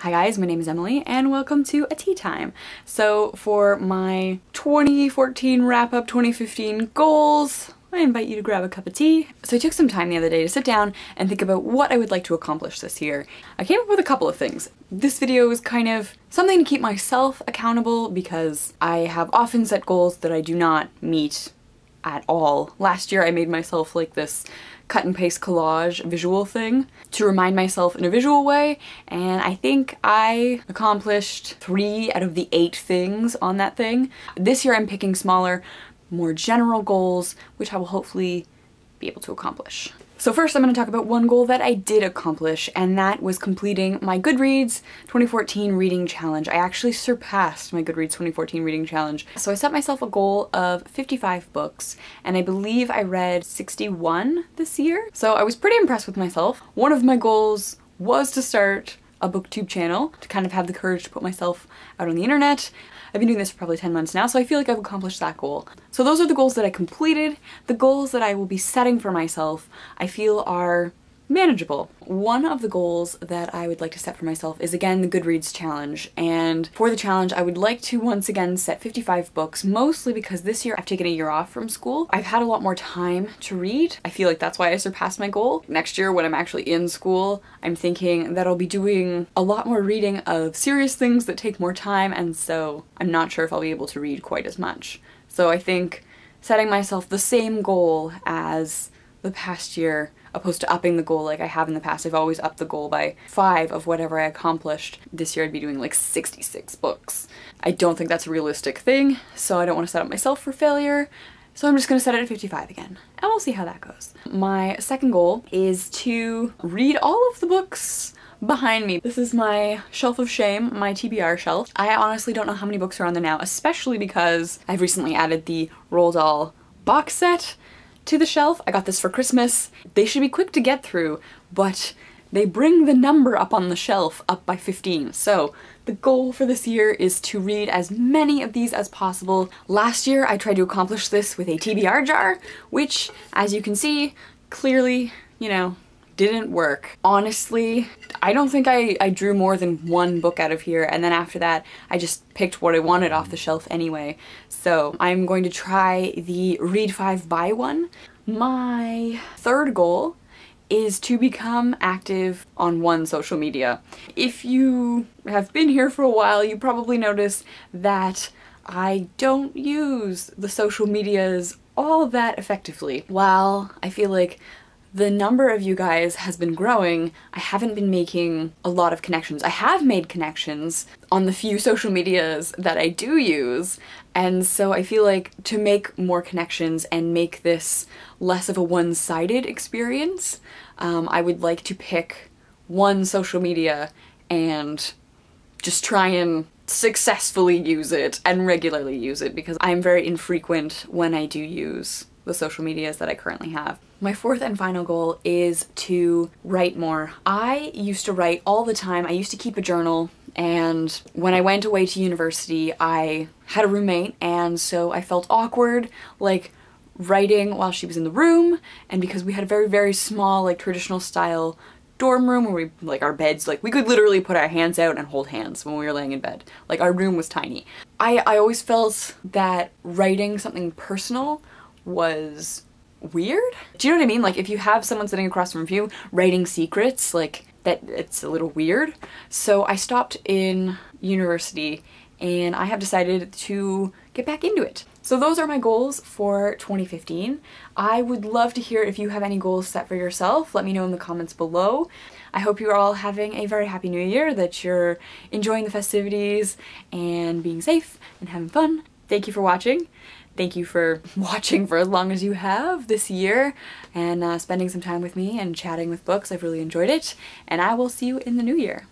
Hi guys, my name is Emily and welcome to a tea time. So for my 2014 wrap-up 2015 goals, I invite you to grab a cup of tea. So I took some time the other day to sit down and think about what I would like to accomplish this year. I came up with a couple of things. This video is kind of something to keep myself accountable because I have often set goals that I do not meet at all. Last year I made myself like this cut and paste collage visual thing to remind myself in a visual way, and I think I accomplished 3 out of the 8 things on that thing. This year I'm picking smaller, more general goals, which I will hopefully be able to accomplish. So first I'm going to talk about one goal that I did accomplish, and that was completing my Goodreads 2014 reading challenge. I actually surpassed my Goodreads 2014 reading challenge. So I set myself a goal of 55 books, and I believe I read 61 this year. So I was pretty impressed with myself. One of my goals was to start a booktube channel, to kind of have the courage to put myself out on the internet. I've been doing this for probably 10 months now, so I feel like I've accomplished that goal. So those are the goals that I completed. The goals that I will be setting for myself, I feel are manageable. One of the goals that I would like to set for myself is again the Goodreads challenge, and for the challenge I would like to once again set 55 books, mostly because this year I've taken a year off from school. I've had a lot more time to read. I feel like that's why I surpassed my goal. Next year when I'm actually in school, I'm thinking that I'll be doing a lot more reading of serious things that take more time, and so I'm not sure if I'll be able to read quite as much. So I think setting myself the same goal as the past year, opposed to upping the goal like I have in the past. I've always upped the goal by 5 of whatever I accomplished. This year I'd be doing like 66 books. I don't think that's a realistic thing, so I don't want to set up myself for failure. So I'm just going to set it at 55 again, and we'll see how that goes. My second goal is to read all of the books behind me. This is my shelf of shame, my TBR shelf. I honestly don't know how many books are on there now, especially because I've recently added the Roald Dahl box set to the shelf. I got this for Christmas. They should be quick to get through, but they bring the number up on the shelf up by 15. So the goal for this year is to read as many of these as possible. Last year I tried to accomplish this with a TBR jar, which, as you can see, clearly, you know, didn't work. Honestly, I don't think I drew more than 1 book out of here, and then after that I just picked what I wanted off the shelf anyway. So I'm going to try the read 5 buy 1. My third goal is to become active on one social media. If you have been here for a while, you probably noticed that I don't use the social medias all that effectively. While I feel like the number of you guys has been growing, I haven't been making a lot of connections. I have made connections on the few social medias that I do use, and so I feel like to make more connections and make this less of a one-sided experience, I would like to pick one social media and just try and successfully use it and regularly use it, because I'm very infrequent when I do use the social medias that I currently have. My fourth and final goal is to write more. I used to write all the time. I used to keep a journal, and when I went away to university I had a roommate, and so I felt awkward like writing while she was in the room, and because we had a very, very small like traditional style dorm room where we, like, our beds, like we could literally put our hands out and hold hands when we were laying in bed. Like our room was tiny. I always felt that writing something personal was weird. Do you know what I mean? Like if you have someone sitting across from you writing secrets, like that, it's a little weird. So I stopped in university and I have decided to get back into it. So those are my goals for 2015. I would love to hear if you have any goals set for yourself. Let me know in the comments below. I hope you're all having a very happy new year, that you're enjoying the festivities and being safe and having fun. Thank you for watching. Thank you for watching for as long as you have this year and spending some time with me and chatting with books. I've really enjoyed it, and I will see you in the new year.